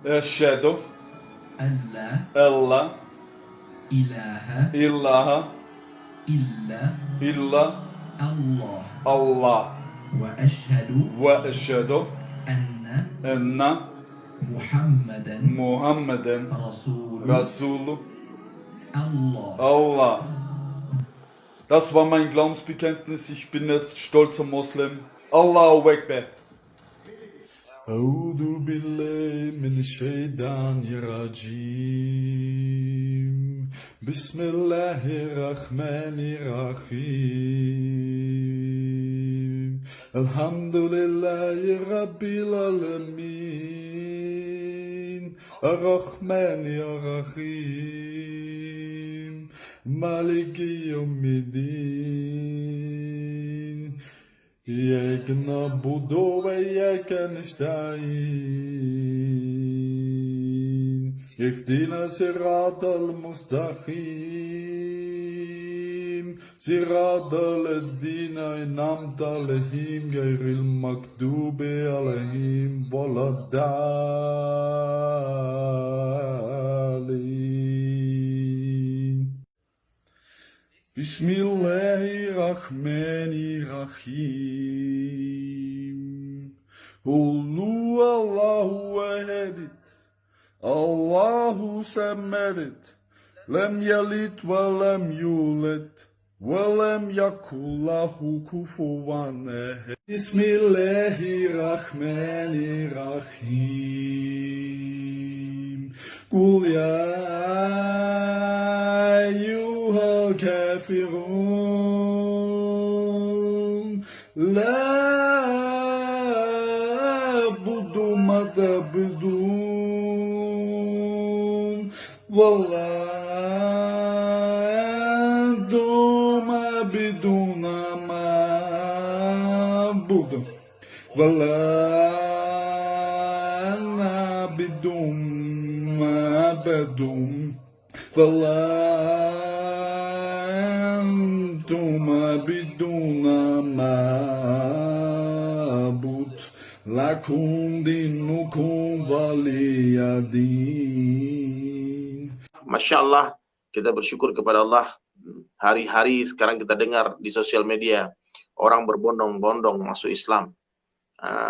أشهد ألا أن لا إله إله إلا إلا الله الله وأشهد وأشهد أن أن محمدا محمدا رسول رسول الله. Allah. Das war mein Glaubensbekenntnis. Ich bin jetzt stolzer Moslem. Allahu Akbar. أعوذ بالله من الشيطان الرجيم بسم الله الرحمن الرحيم الحمد لله رب العالمين الرحمن الرحيم مالك يوم الدين إياك نعبد وإياك نستعين اهدنا الصراط المستقيم صراط الذين أنعمت عليهم غير المغضوب عليهم ولا الضالين بسم الله الرحمن الرحيم قل هو الله أحد الله الصمد لم يلد ولم يولد ولم يكن له كفوا أحد بسم الله الرحمن الرحيم قل يا أيها الكافرون لا أعبد ما تعبدون ولا أنتم عابدون ما أعبد ولا أنا عابد ما عبدتم ولا أنتم عابدون ما أعبد لكم دينكم ولي دين. Masya Allah, kita bersyukur kepada Allah. Hari-hari sekarang kita dengar di sosial media orang berbondong-bondong masuk Islam.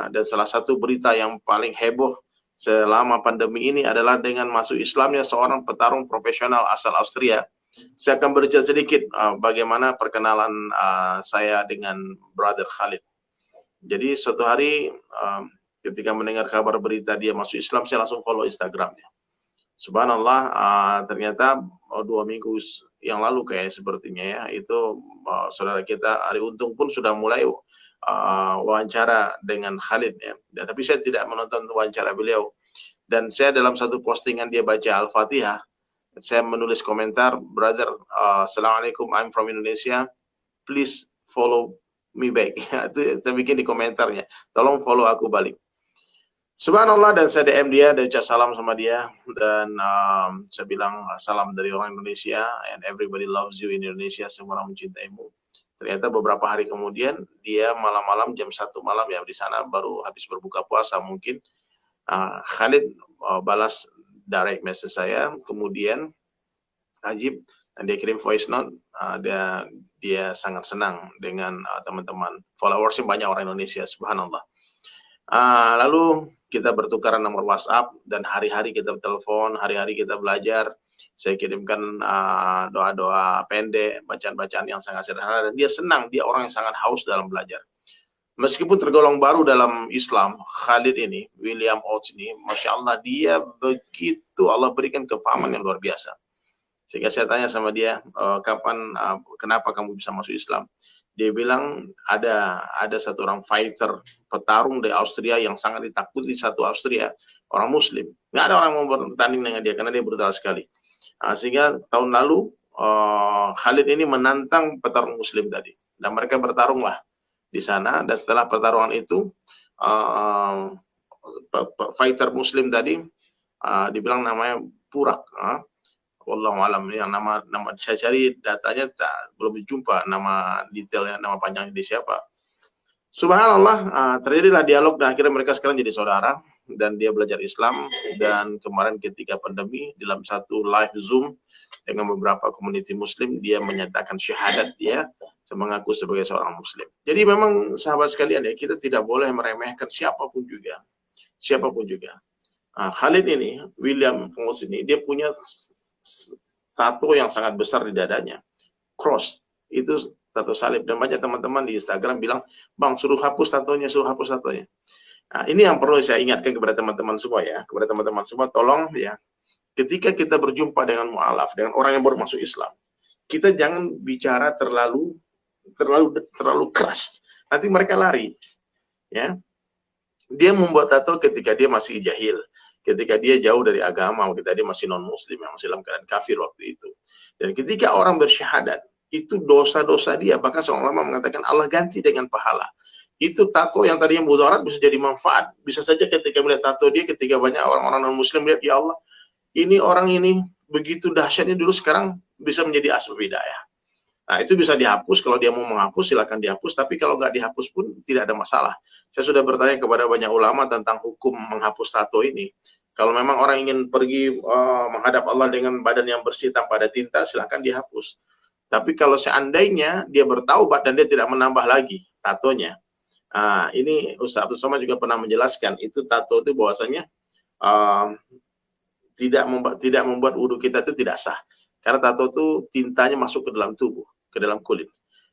Dan salah satu berita yang paling heboh selama pandemi ini adalah dengan masuk Islamnya seorang petarung profesional asal Austria. Saya akan bercerita sedikit bagaimana perkenalan saya dengan Brother Khalid. Jadi suatu hari ketika mendengar kabar berita dia masuk Islam, saya langsung follow Instagramnya. Subhanallah, ternyata 2 minggu yang lalu kayak sepertinya ya, itu saudara kita Ari Untung pun sudah mulai wawancara dengan Khalid ya. Tapi saya tidak menonton wawancara beliau. Dan saya dalam satu postingan dia baca Al-Fatihah, saya menulis komentar, brother, Assalamualaikum, I'm from Indonesia, please follow me back. Itu saya bikin di komentarnya, tolong follow aku balik. Subhanallah, dan saya DM dia dan ucap salam sama dia, dan saya bilang salam dari orang Indonesia, and everybody loves you in Indonesia, semua orang mencintaimu. Ternyata beberapa hari kemudian dia malam-malam jam 1 malam ya, di sana baru habis berbuka puasa mungkin, Khalid balas direct message saya, kemudian Ajib, dan dia kirim voice note, dia sangat senang dengan teman-teman followersnya banyak orang Indonesia, subhanallah. Lalu kita bertukaran nomor WhatsApp dan hari-hari kita telepon, hari-hari kita belajar. Saya kirimkan doa-doa pendek, bacaan-bacaan yang sangat sederhana, dan dia senang, dia orang yang sangat haus dalam belajar. Meskipun tergolong baru dalam Islam, Khalid ini, William Oates ini, Masya Allah, dia begitu Allah berikan kefahaman yang luar biasa. Sehingga saya tanya sama dia, kenapa kamu bisa masuk Islam? Dia bilang ada satu orang fighter, petarung dari Austria yang sangat ditakuti satu Austria, orang Muslim. Nggak ada orang mau bertanding dengan dia karena dia brutal sekali. Sehingga tahun lalu Khalid ini menantang petarung Muslim tadi, dan mereka bertarunglah di sana. Dan setelah pertarungan itu fighter Muslim tadi dibilang namanya Purak. Wallahu alam, yang nama saya cari datanya belum dijumpa nama detailnya, nama panjangnya di siapa. Subhanallah, terjadilah dialog dan akhirnya mereka sekarang jadi saudara, dan dia belajar Islam. Dan kemarin ketika pandemi dalam satu live Zoom dengan beberapa komuniti Muslim, dia menyatakan syahadat dia mengaku sebagai seorang Muslim. Jadi memang sahabat sekalian ya, kita tidak boleh meremehkan siapapun juga, siapapun juga. Khalid ini, William Pengus ini, dia punya tato yang sangat besar di dadanya, cross, itu tato salib. Dan banyak teman-teman di Instagram bilang, bang suruh hapus tatonya, suruh hapus tatonya. Nah, ini yang perlu saya ingatkan kepada teman-teman semua ya, kepada teman-teman semua, tolong ya, ketika kita berjumpa dengan mu'alaf, dengan orang yang baru masuk Islam, kita jangan bicara terlalu keras, nanti mereka lari ya. Dia membuat tato ketika dia masih jahil, ketika dia jauh dari agama, ketika dia masih non muslim, masih dalam keadaan kafir waktu itu. Dan ketika orang bersyahadat, itu dosa-dosa dia, bahkan seorang ulama mengatakan Allah ganti dengan pahala. Itu tato yang tadinya mudarat bisa jadi manfaat. Bisa saja ketika melihat tato dia, ketika banyak orang-orang non muslim lihat, ya Allah, ini orang ini begitu dahsyatnya dulu, sekarang bisa menjadi asbab hidayah. Nah, itu bisa dihapus. Kalau dia mau menghapus, silakan dihapus. Tapi kalau nggak dihapus pun tidak ada masalah. Saya sudah bertanya kepada banyak ulama tentang hukum menghapus tato ini. Kalau memang orang ingin pergi menghadap Allah dengan badan yang bersih tanpa ada tinta, silakan dihapus. Tapi kalau seandainya dia bertaubat dan dia tidak menambah lagi tatonya, ini Ustaz Abdul Somad juga pernah menjelaskan, itu tato itu bahwasanya tidak membuat wudhu kita itu tidak sah. Karena tato itu tintanya masuk ke dalam tubuh, ke dalam kulit.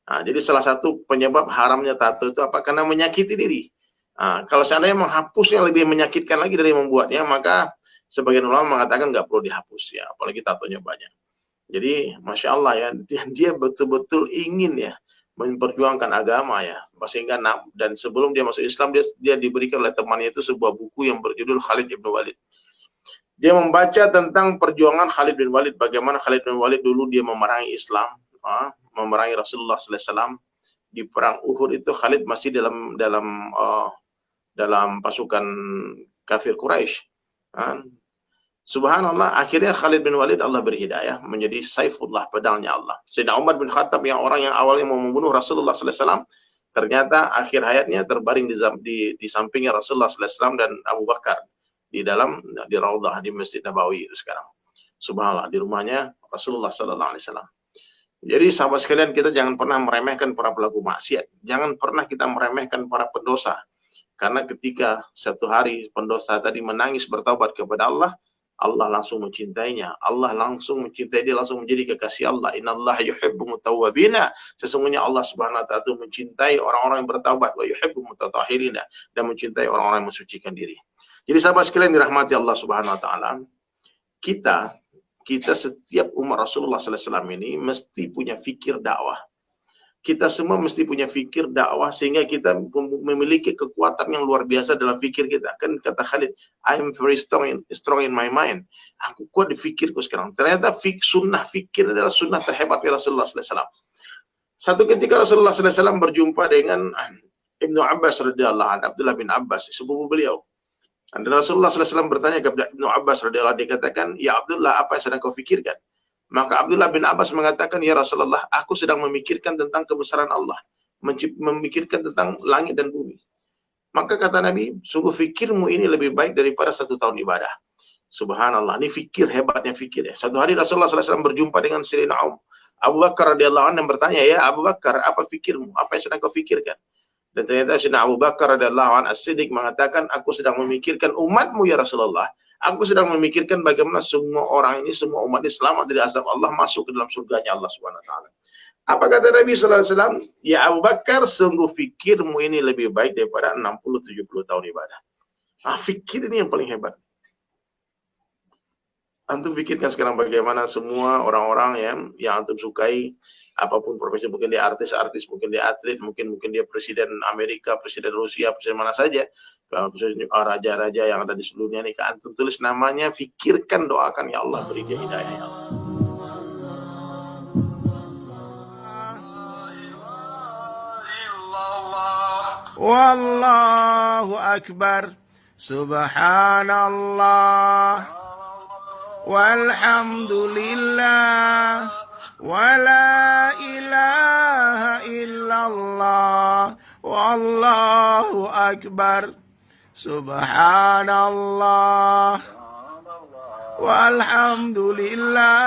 Jadi salah satu penyebab haramnya tato itu apa? Karena menyakiti diri. Kalau seandainya menghapusnya lebih menyakitkan lagi dari membuatnya, maka sebagian ulama mengatakan nggak perlu dihapus ya, apalagi tatonya banyak. Jadi Masya Allah ya, dia betul-betul ingin ya memperjuangkan agama ya, sehingga dan sebelum dia masuk Islam, dia diberikan oleh temannya itu sebuah buku yang berjudul Khalid bin Walid. Dia membaca tentang perjuangan Khalid bin Walid, bagaimana Khalid bin Walid dulu dia memerangi Islam, memerangi Rasulullah SAW. Di perang Uhud itu Khalid masih dalam pasukan kafir Quraisy. Subhanallah, akhirnya Khalid bin Walid Allah beri hidayah menjadi Saifullah, pedangnya Allah. Sayyidina Umar bin Khattab yang orang yang awalnya mau membunuh Rasulullah SAW, ternyata akhir hayatnya terbaring di sampingnya Rasulullah SAW dan Abu Bakar di Raudhah di Masjid Nabawi itu sekarang. Subhanallah, di rumahnya Rasulullah SAW. Jadi sahabat sekalian, kita jangan pernah meremehkan para pelaku maksiat. Jangan pernah kita meremehkan para pendosa. Karena ketika satu hari pendosa tadi menangis bertaubat kepada Allah, Allah langsung mencintainya. Allah langsung mencintai dia, langsung menjadi kekasih Allah. Innallaha yuhibbu mutawwabina. Sesungguhnya Allah Subhanahu wa taala itu mencintai orang-orang yang bertaubat, wa yuhibbu mutatahhirina, dan mencintai orang-orang yang mensucikan diri. Jadi sahabat sekalian dirahmati Allah Subhanahu wa taala, kita setiap umat Rasulullah SAW ini mesti punya fikir dakwah. Kita semua mesti punya fikir dakwah sehingga kita memiliki kekuatan yang luar biasa dalam fikir kita. Kan kata Khalid, I am very strong in my mind. Aku kuat di fikirku sekarang. Ternyata sunnah fikir adalah sunnah terhebat Rasulullah SAW. Satu ketika Rasulullah SAW berjumpa dengan Ibnu Abbas radhiyallahu anhu, Abdullah bin Abbas, sepupu beliau. Dan Rasulullah SAW bertanya kepada Ibnu Abbas radhiyallahu anhu, dikatakan, ya Abdullah, apa yang sedang kau fikirkan? Maka Abdullah bin Abbas mengatakan, ya Rasulullah, aku sedang memikirkan tentang kebesaran Allah, memikirkan tentang langit dan bumi. Maka kata Nabi, sungguh fikirmu ini lebih baik daripada 1 tahun ibadah. Subhanallah, ini fikir, hebatnya fikir ya. Satu hari Rasulullah SAW berjumpa dengan Sayyidina Abu Bakar radhiyallahu anhu yang bertanya, ya Abu Bakar, apa fikirmu? Apa yang sedang kau fikirkan? Dan ternyata Sayyidina Abu Bakar radhiyallahu anhu as-Siddiq mengatakan, aku sedang memikirkan umatmu ya Rasulullah. Aku sedang memikirkan bagaimana semua orang ini, semua umat ini selamat dari azab Allah, masuk ke dalam surganya Allah Subhanahu wa taala. Apa kata Nabi sallallahu alaihi wasallam? Ya Abu Bakar, sungguh fikirmu ini lebih baik daripada 60-70 tahun ibadah. Fikir ini yang paling hebat. Antum pikirkan sekarang bagaimana semua orang-orang yang antum sukai, apapun profesi, mungkin dia artis, mungkin dia atlet, mungkin dia presiden Amerika, presiden Rusia, presiden mana saja, raja-raja yang ada di seluruh dunia ini, antum tulis namanya, fikirkan, doakan, ya Allah beri dia hidayah ya Allah. Wallahu akbar, subhanallah, walhamdulillah, wala ilaha illallah, wallahu akbar, Subhanallah walhamdulillah